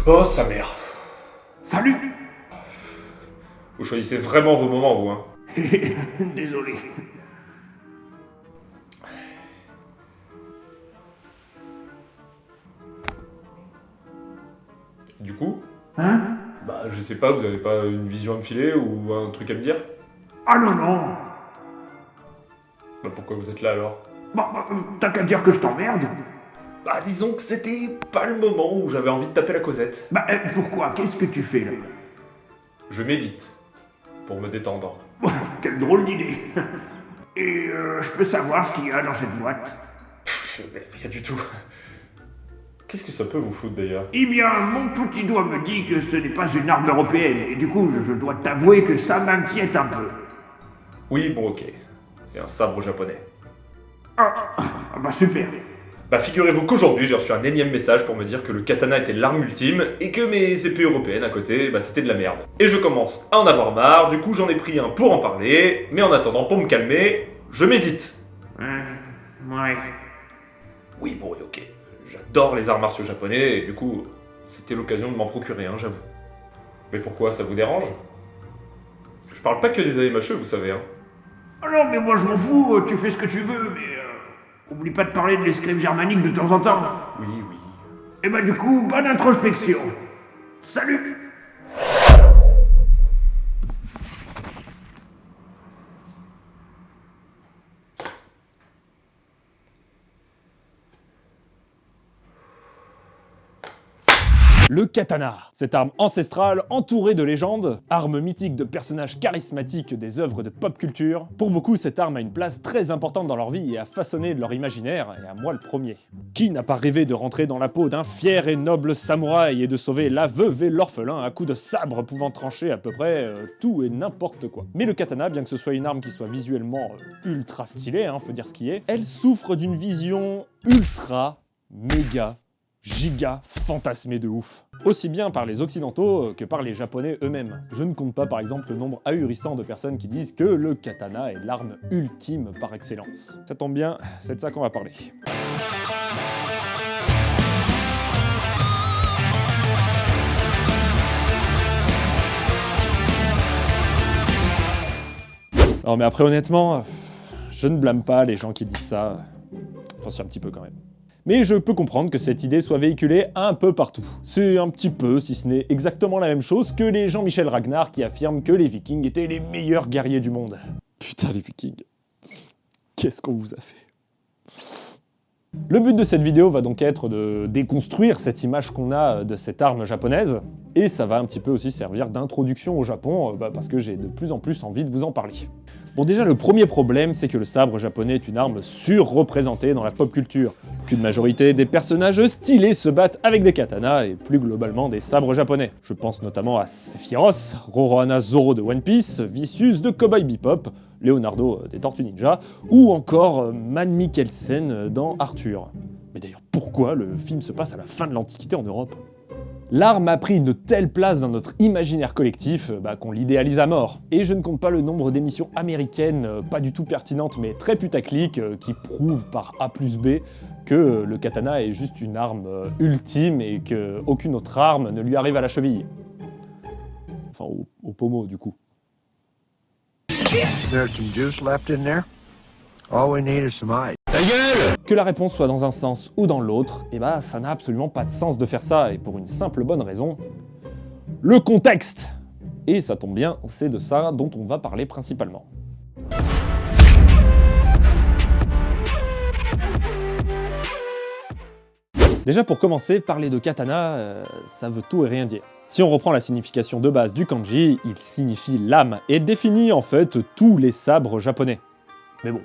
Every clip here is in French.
Oh, sa mère. Salut. Vous choisissez vraiment vos moments, vous, hein. Désolé. Du coup, Hein? bah, je sais pas, vous avez pas une vision à me filer ou un truc à me dire? Ah non, non. Bah, pourquoi vous êtes là, alors? T'as qu'à dire que je t'emmerde. Bah, disons que c'était pas le moment où j'avais envie de taper la Cosette. Pourquoi? Qu'est-ce que tu fais là? Je médite. Pour me détendre. Quelle drôle d'idée. Et je peux savoir ce qu'il y a dans cette boîte? Rien du tout. Qu'est-ce que ça peut vous foutre, d'ailleurs? Eh bien, mon petit doigt me dit que ce n'est pas une arme européenne, et du coup, je dois t'avouer que ça m'inquiète un peu. Oui, bon, ok. C'est un sabre japonais. Super. Bah, figurez-vous qu'aujourd'hui, j'ai reçu un énième message pour me dire que le katana était l'arme ultime et que mes épées européennes à côté, bah, c'était de la merde. Et je commence à en avoir marre, du coup, j'en ai pris un pour en parler, mais en attendant, pour me calmer, je médite. Ouais. Oui, bon, et ok. J'adore les arts martiaux japonais, et du coup, c'était l'occasion de m'en procurer un, j'avoue. Mais pourquoi, ça vous dérange? Je parle pas que des AMHE, vous savez, hein. Ah non, mais moi je m'en fous, tu fais ce que tu veux, mais oublie pas de parler de l'escrime germanique de temps en temps. Oui, oui. Et du coup, bonne introspection. Salut. Le katana, cette arme ancestrale entourée de légendes, arme mythique de personnages charismatiques des œuvres de pop culture. Pour beaucoup, cette arme a une place très importante dans leur vie et a façonné leur imaginaire, et à moi le premier. Qui n'a pas rêvé de rentrer dans la peau d'un fier et noble samouraï et de sauver la veuve et l'orphelin à coups de sabre pouvant trancher à peu près tout et n'importe quoi. Mais le katana, bien que ce soit une arme qui soit visuellement ultra stylée, faut dire ce qui est, elle souffre d'une vision ultra, méga, giga fantasmé de ouf. Aussi bien par les occidentaux que par les japonais eux-mêmes. Je ne compte pas par exemple le nombre ahurissant de personnes qui disent que le katana est l'arme ultime par excellence. Ça tombe bien, c'est de ça qu'on va parler. Non mais après honnêtement, je ne blâme pas les gens qui disent ça. Enfin c'est un petit peu quand même. Mais je peux comprendre que cette idée soit véhiculée un peu partout. C'est un petit peu, si ce n'est exactement la même chose que les Jean-Michel Ragnar qui affirment que les Vikings étaient les meilleurs guerriers du monde. Putain les Vikings, qu'est-ce qu'on vous a fait? Le but de cette vidéo va donc être de déconstruire cette image qu'on a de cette arme japonaise, et ça va un petit peu aussi servir d'introduction au Japon, parce que j'ai de plus en plus envie de vous en parler. Bon déjà le premier problème c'est que le sabre japonais est une arme surreprésentée dans la pop culture, qu'une majorité des personnages stylés se battent avec des katanas et plus globalement des sabres japonais. Je pense notamment à Sephiroth, Rorohana Zoro de One Piece, Vicious de Cowboy Bebop, Leonardo des Tortues Ninja, ou encore Mads Mikkelsen dans Arthur. Mais d'ailleurs pourquoi le film se passe à la fin de l'Antiquité en Europe? L'arme a pris une telle place dans notre imaginaire collectif qu'on l'idéalise à mort. Et je ne compte pas le nombre d'émissions américaines pas du tout pertinentes mais très putaclic qui prouvent par A plus B que le katana est juste une arme ultime et qu'aucune autre arme ne lui arrive à la cheville. Enfin au pommeau du coup. There's some juice left in there. All we need is some ice. Que la réponse soit dans un sens ou dans l'autre, ça n'a absolument pas de sens de faire ça, et pour une simple bonne raison, le contexte. Et ça tombe bien, c'est de ça dont on va parler principalement. Déjà pour commencer, parler de katana, ça veut tout et rien dire. Si on reprend la signification de base du kanji, il signifie lame, et définit en fait tous les sabres japonais. Mais bon,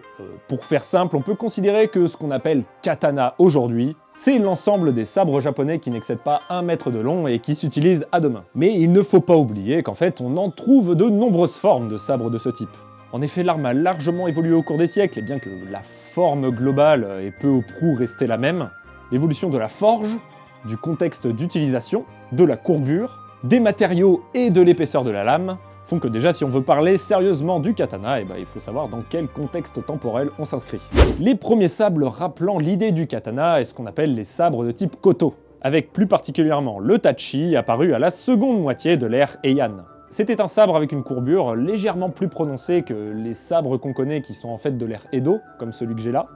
pour faire simple, on peut considérer que ce qu'on appelle katana aujourd'hui, c'est l'ensemble des sabres japonais qui n'excèdent pas 1 mètre de long et qui s'utilisent à deux mains. Mais il ne faut pas oublier qu'en fait, on en trouve de nombreuses formes de sabres de ce type. En effet, l'arme a largement évolué au cours des siècles, et bien que la forme globale est peu ou prou restée la même, l'évolution de la forge, du contexte d'utilisation, de la courbure, des matériaux et de l'épaisseur de la lame, font que déjà si on veut parler sérieusement du katana, il faut savoir dans quel contexte temporel on s'inscrit. Les premiers sabres rappelant l'idée du katana est ce qu'on appelle les sabres de type koto. avec plus particulièrement le tachi apparu à la seconde moitié de l'ère Heian. C'était un sabre avec une courbure légèrement plus prononcée que les sabres qu'on connaît qui sont en fait de l'ère Edo, comme celui que j'ai là.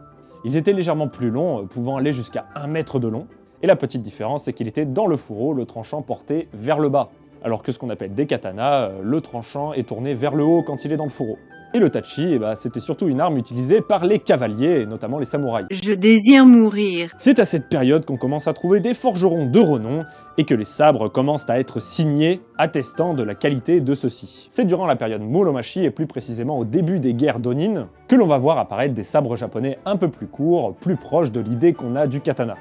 Ils étaient légèrement plus longs, pouvant aller jusqu'à 1 mètre de long, et la petite différence c'est qu'il était dans le fourreau, le tranchant porté vers le bas, alors que ce qu'on appelle des katanas, le tranchant est tourné vers le haut quand il est dans le fourreau. Et le tachi, c'était surtout une arme utilisée par les cavaliers, et notamment les samouraïs. Je désire mourir. C'est à cette période qu'on commence à trouver des forgerons de renom, et que les sabres commencent à être signés, attestant de la qualité de ceux-ci. C'est durant la période Muromachi, et plus précisément au début des guerres d'Onin, que l'on va voir apparaître des sabres japonais un peu plus courts, plus proches de l'idée qu'on a du katana.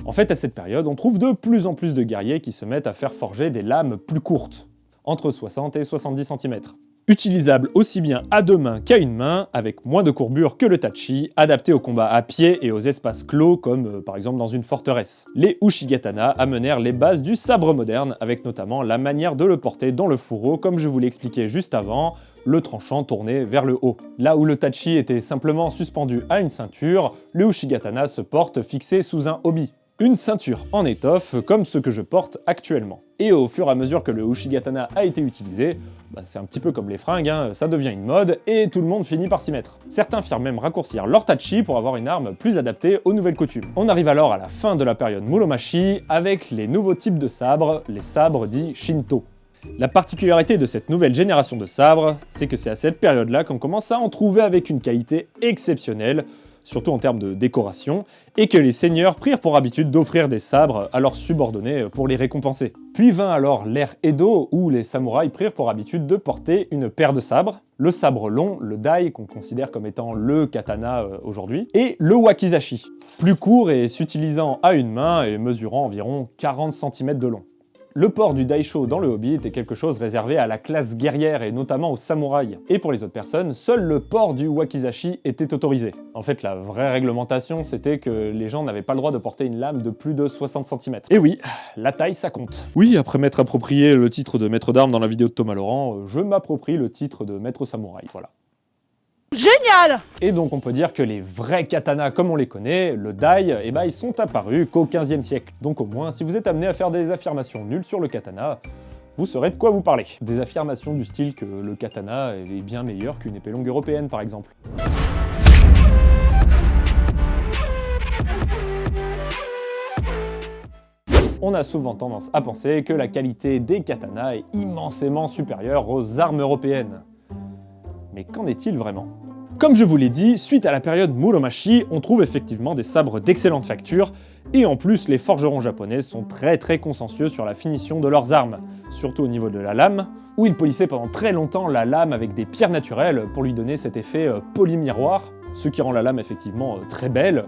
En fait, à cette période, on trouve de plus en plus de guerriers qui se mettent à faire forger des lames plus courtes, entre 60 et 70 cm. Utilisable aussi bien à 2 mains qu'à une main, avec moins de courbure que le tachi, adapté au combat à pied et aux espaces clos comme par exemple dans une forteresse. Les Uchigatana amenèrent les bases du sabre moderne, avec notamment la manière de le porter dans le fourreau comme je vous l'ai expliqué juste avant, le tranchant tourné vers le haut. Là où le tachi était simplement suspendu à une ceinture, le Uchigatana se porte fixé sous un obi. Une ceinture en étoffe comme ce que je porte actuellement. Et au fur et à mesure que le Uchigatana a été utilisé, c'est un petit peu comme les fringues, ça devient une mode et tout le monde finit par s'y mettre. Certains firent même raccourcir leur tachi pour avoir une arme plus adaptée aux nouvelles coutumes. On arrive alors à la fin de la période Muromachi avec les nouveaux types de sabres, les sabres dits Shinto. La particularité de cette nouvelle génération de sabres, c'est que c'est à cette période-là qu'on commence à en trouver avec une qualité exceptionnelle, surtout en termes de décoration, et que les seigneurs prirent pour habitude d'offrir des sabres à leurs subordonnés pour les récompenser. Puis vint alors l'ère Edo, où les samouraïs prirent pour habitude de porter une paire de sabres, le sabre long, le dai, qu'on considère comme étant le katana aujourd'hui, et le wakizashi, plus court et s'utilisant à une main et mesurant environ 40 cm de long. Le port du daisho dans le hobby était quelque chose réservé à la classe guerrière et notamment aux samouraïs. Et pour les autres personnes, seul le port du wakizashi était autorisé. En fait, la vraie réglementation, c'était que les gens n'avaient pas le droit de porter une lame de plus de 60 cm. Et oui, la taille, ça compte. Oui, après m'être approprié le titre de maître d'armes dans la vidéo de Thomas Laurent, je m'approprie le titre de maître samouraï, voilà. Génial! Et donc on peut dire que les vrais katanas comme on les connaît, le dai, ils sont apparus qu'au XVe siècle. Donc au moins, si vous êtes amené à faire des affirmations nulles sur le katana, vous saurez de quoi vous parler. Des affirmations du style que le katana est bien meilleur qu'une épée longue européenne par exemple. On a souvent tendance à penser que la qualité des katanas est immensément supérieure aux armes européennes. Mais qu'en est-il vraiment ? Comme je vous l'ai dit, suite à la période Muromachi, on trouve effectivement des sabres d'excellente facture, et en plus les forgerons japonais sont très consciencieux sur la finition de leurs armes, surtout au niveau de la lame, où ils polissaient pendant très longtemps la lame avec des pierres naturelles pour lui donner cet effet polymiroir, ce qui rend la lame effectivement très belle,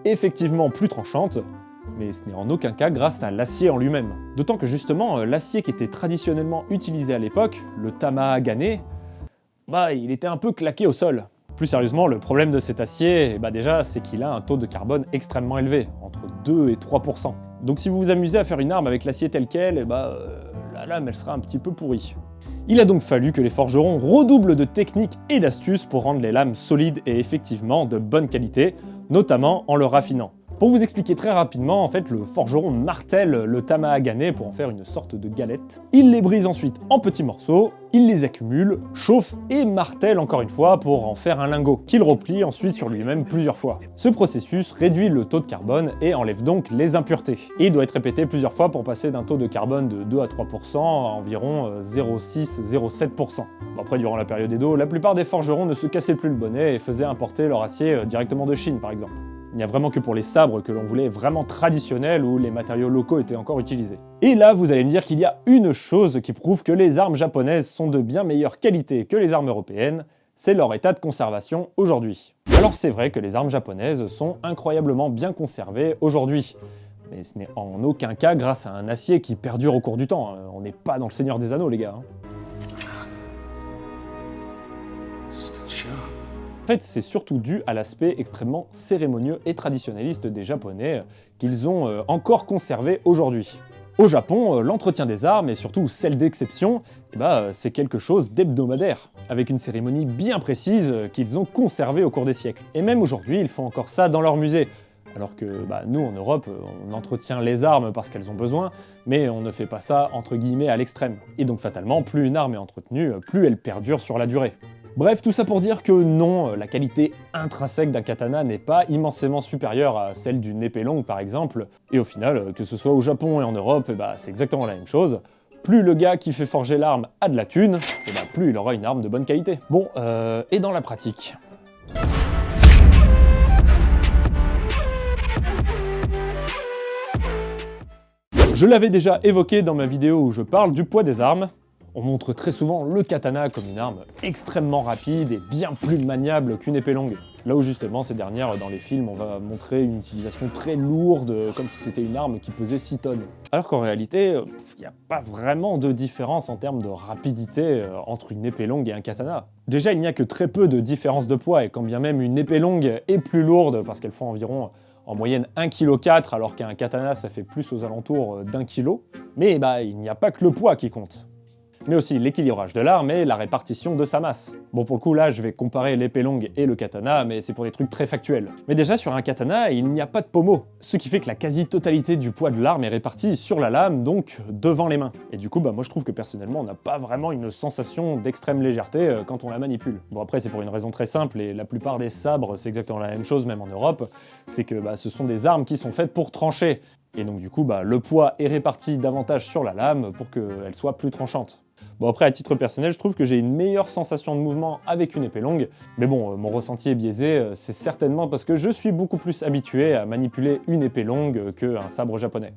effectivement plus tranchante, mais ce n'est en aucun cas grâce à l'acier en lui-même. D'autant que justement, l'acier qui était traditionnellement utilisé à l'époque, le tamahagane, il était un peu claqué au sol. Plus sérieusement, le problème de cet acier, déjà, c'est qu'il a un taux de carbone extrêmement élevé, entre 2 et 3%. Donc si vous vous amusez à faire une arme avec l'acier tel quel, la lame, elle sera un petit peu pourrie. Il a donc fallu que les forgerons redoublent de techniques et d'astuces pour rendre les lames solides et effectivement de bonne qualité, notamment en le raffinant. Pour vous expliquer très rapidement, en fait, le forgeron martèle le tamahagane pour en faire une sorte de galette. Il les brise ensuite en petits morceaux, il les accumule, chauffe et martèle encore une fois pour en faire un lingot, qu'il replie ensuite sur lui-même plusieurs fois. Ce processus réduit le taux de carbone et enlève donc les impuretés. Et il doit être répété plusieurs fois pour passer d'un taux de carbone de 2 à 3% à environ 0,6-0,7%. Après, durant la période Edo, la plupart des forgerons ne se cassaient plus le bonnet et faisaient importer leur acier directement de Chine par exemple. Il n'y a vraiment que pour les sabres que l'on voulait vraiment traditionnels où les matériaux locaux étaient encore utilisés. Et là, vous allez me dire qu'il y a une chose qui prouve que les armes japonaises sont de bien meilleure qualité que les armes européennes, c'est leur état de conservation aujourd'hui. Alors c'est vrai que les armes japonaises sont incroyablement bien conservées aujourd'hui, mais ce n'est en aucun cas grâce à un acier qui perdure au cours du temps. On n'est pas dans le Seigneur des Anneaux, les gars. En fait, c'est surtout dû à l'aspect extrêmement cérémonieux et traditionnaliste des Japonais qu'ils ont encore conservé aujourd'hui. Au Japon, l'entretien des armes, et surtout celle d'exception, c'est quelque chose d'hebdomadaire, avec une cérémonie bien précise qu'ils ont conservée au cours des siècles. Et même aujourd'hui, ils font encore ça dans leurs musées, Alors que nous, en Europe, on entretient les armes parce qu'elles ont besoin, mais on ne fait pas ça entre guillemets à l'extrême. Et donc fatalement, plus une arme est entretenue, plus elle perdure sur la durée. Bref, tout ça pour dire que non, la qualité intrinsèque d'un katana n'est pas immensément supérieure à celle d'une épée longue par exemple, et au final, que ce soit au Japon et en Europe, c'est exactement la même chose. Plus le gars qui fait forger l'arme a de la thune, plus il aura une arme de bonne qualité. Bon, et dans la pratique. Je l'avais déjà évoqué dans ma vidéo où je parle du poids des armes. On montre très souvent le katana comme une arme extrêmement rapide et bien plus maniable qu'une épée longue. Là où justement ces dernières, dans les films, on va montrer une utilisation très lourde, comme si c'était une arme qui pesait 6 tonnes. Alors qu'en réalité, il n'y a pas vraiment de différence en termes de rapidité entre une épée longue et un katana. Déjà, il n'y a que très peu de différence de poids, et quand bien même une épée longue est plus lourde, parce qu'elle font environ en moyenne 1,4 kg, alors qu'un katana ça fait plus aux alentours d'1 kg. Mais il n'y a pas que le poids qui compte, mais aussi l'équilibrage de l'arme et la répartition de sa masse. Bon, pour le coup là je vais comparer l'épée longue et le katana, mais c'est pour des trucs très factuels. Mais déjà sur un katana, il n'y a pas de pommeau, ce qui fait que la quasi-totalité du poids de l'arme est répartie sur la lame, donc devant les mains. Et du coup moi je trouve que personnellement on n'a pas vraiment une sensation d'extrême légèreté quand on la manipule. Bon après c'est pour une raison très simple, et la plupart des sabres c'est exactement la même chose même en Europe, c'est que ce sont des armes qui sont faites pour trancher. Et donc du coup le poids est réparti davantage sur la lame pour qu'elle soit plus tranchante. Bon après à titre personnel je trouve que j'ai une meilleure sensation de mouvement avec une épée longue, mais bon mon ressenti est biaisé, c'est certainement parce que je suis beaucoup plus habitué à manipuler une épée longue qu'un sabre japonais.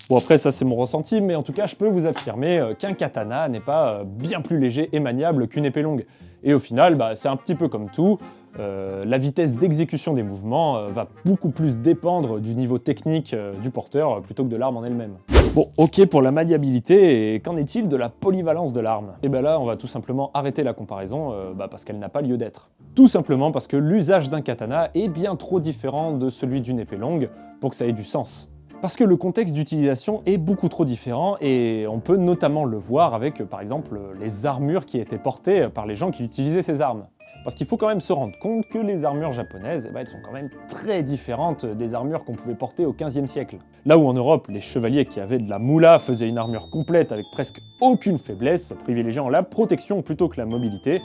Bon après ça c'est mon ressenti, mais en tout cas je peux vous affirmer qu'un katana n'est pas bien plus léger et maniable qu'une épée longue. Et au final c'est un petit peu comme tout, la vitesse d'exécution des mouvements va beaucoup plus dépendre du niveau technique du porteur plutôt que de l'arme en elle-même. Bon, ok pour la maniabilité, et qu'en est-il de la polyvalence de l'arme? Et là on va tout simplement arrêter la comparaison parce qu'elle n'a pas lieu d'être. Tout simplement parce que l'usage d'un katana est bien trop différent de celui d'une épée longue pour que ça ait du sens. Parce que le contexte d'utilisation est beaucoup trop différent, et on peut notamment le voir avec par exemple les armures qui étaient portées par les gens qui utilisaient ces armes. Parce qu'il faut quand même se rendre compte que les armures japonaises, elles sont quand même très différentes des armures qu'on pouvait porter au XVe siècle. Là où en Europe, les chevaliers qui avaient de la moula faisaient une armure complète avec presque aucune faiblesse, privilégiant la protection plutôt que la mobilité.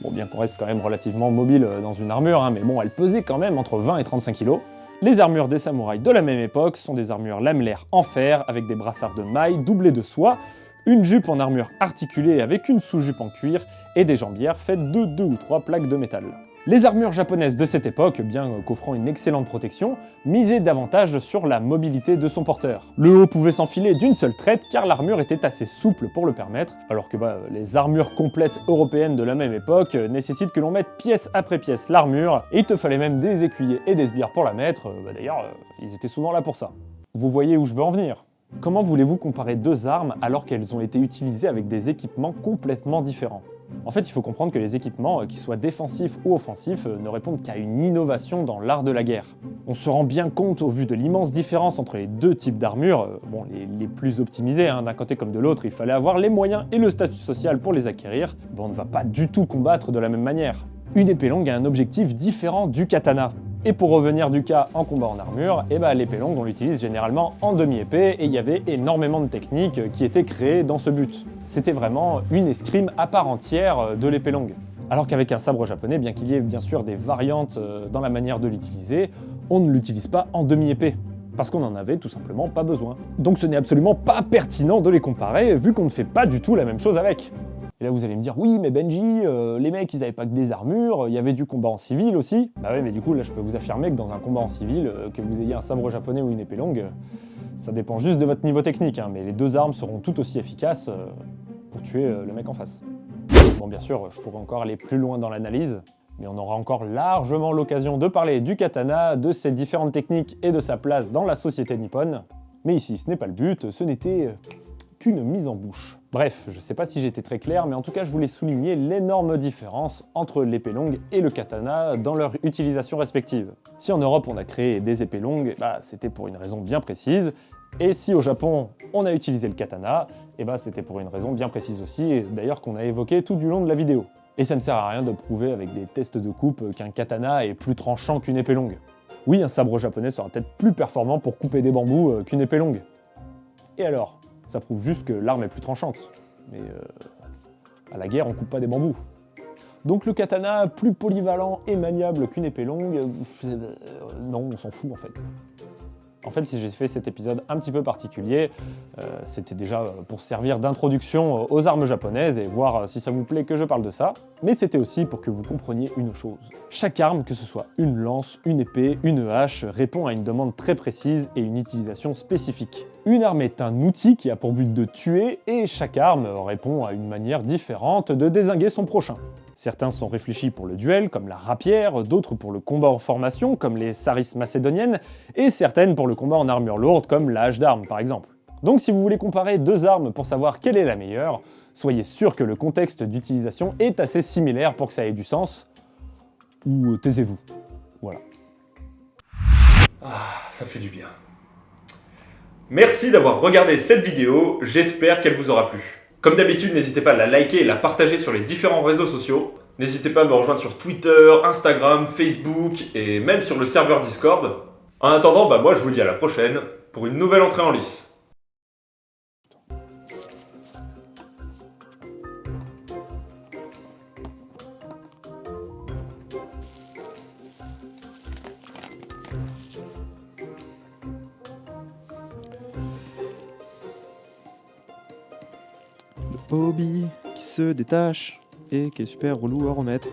Bon, bien qu'on reste quand même relativement mobile dans une armure, mais bon, elle pesait quand même entre 20 et 35 kg. Les armures des samouraïs de la même époque sont des armures lamellaires en fer avec des brassards de mailles doublés de soie, une jupe en armure articulée avec une sous-jupe en cuir et des jambières faites de 2 ou 3 plaques de métal. Les armures japonaises de cette époque, bien qu'offrant une excellente protection, misaient davantage sur la mobilité de son porteur. Le haut pouvait s'enfiler d'une seule traite car l'armure était assez souple pour le permettre, alors que les armures complètes européennes de la même époque nécessitent que l'on mette pièce après pièce l'armure, et il te fallait même des écuyers et des sbires pour la mettre, d'ailleurs ils étaient souvent là pour ça. Vous voyez où je veux en venir? Comment voulez-vous comparer deux armes alors qu'elles ont été utilisées avec des équipements complètement différents? En fait, il faut comprendre que les équipements, qu'ils soient défensifs ou offensifs, ne répondent qu'à une innovation dans l'art de la guerre. On se rend bien compte au vu de l'immense différence entre les deux types d'armures, les plus optimisés, d'un côté comme de l'autre, il fallait avoir les moyens et le statut social pour les acquérir, on ne va pas du tout combattre de la même manière. Une épée longue a un objectif différent du katana. Et pour revenir du cas en combat en armure, l'épée longue on l'utilise généralement en demi-épée, et il y avait énormément de techniques qui étaient créées dans ce but. C'était vraiment une escrime à part entière de l'épée longue. Alors qu'avec un sabre japonais, bien qu'il y ait bien sûr des variantes dans la manière de l'utiliser, on ne l'utilise pas en demi-épée, parce qu'on n'en avait tout simplement pas besoin. Donc ce n'est absolument pas pertinent de les comparer, vu qu'on ne fait pas du tout la même chose avec. Et là vous allez me dire, oui mais Benji, les mecs ils avaient pas que des armures, il y avait du combat en civil aussi. Bah ouais, mais du coup là je peux vous affirmer que dans un combat en civil, que vous ayez un sabre japonais ou une épée longue, ça dépend juste de votre niveau technique, mais les deux armes seront tout aussi efficaces pour tuer le mec en face. Bon bien sûr, je pourrais encore aller plus loin dans l'analyse, mais on aura encore largement l'occasion de parler du katana, de ses différentes techniques et de sa place dans la société nippone. Mais ici ce n'est pas le but, ce n'était qu'une mise en bouche. Bref, je sais pas si j'étais très clair, mais en tout cas je voulais souligner l'énorme différence entre l'épée longue et le katana dans leur utilisation respective. Si en Europe on a créé des épées longues, c'était pour une raison bien précise, et si au Japon on a utilisé le katana, c'était pour une raison bien précise aussi, et d'ailleurs qu'on a évoqué tout du long de la vidéo. Et ça ne sert à rien de prouver avec des tests de coupe qu'un katana est plus tranchant qu'une épée longue. Oui, un sabre japonais sera peut-être plus performant pour couper des bambous qu'une épée longue. Et alors? Ça prouve juste que l'arme est plus tranchante. Mais à la guerre, on coupe pas des bambous. Donc le katana, plus polyvalent et maniable qu'une épée longue, non, on s'en fout en fait. En fait, si j'ai fait cet épisode un petit peu particulier, c'était déjà pour servir d'introduction aux armes japonaises et voir si ça vous plaît que je parle de ça, mais c'était aussi pour que vous compreniez une chose. Chaque arme, que ce soit une lance, une épée, une hache, répond à une demande très précise et une utilisation spécifique. Une arme est un outil qui a pour but de tuer et chaque arme répond à une manière différente de dézinguer son prochain. Certains sont réfléchis pour le duel, comme la rapière, d'autres pour le combat en formation, comme les saris macédoniennes, et certaines pour le combat en armure lourde, comme la hache d'armes par exemple. Donc si vous voulez comparer deux armes pour savoir quelle est la meilleure, soyez sûr que le contexte d'utilisation est assez similaire pour que ça ait du sens, ou taisez-vous. Voilà. Ah, ça fait du bien. Merci d'avoir regardé cette vidéo, j'espère qu'elle vous aura plu. Comme d'habitude, n'hésitez pas à la liker et la partager sur les différents réseaux sociaux. N'hésitez pas à me rejoindre sur Twitter, Instagram, Facebook et même sur le serveur Discord. En attendant, moi je vous dis à la prochaine pour une nouvelle entrée en lice. Hobby qui se détache et qui est super relou à remettre.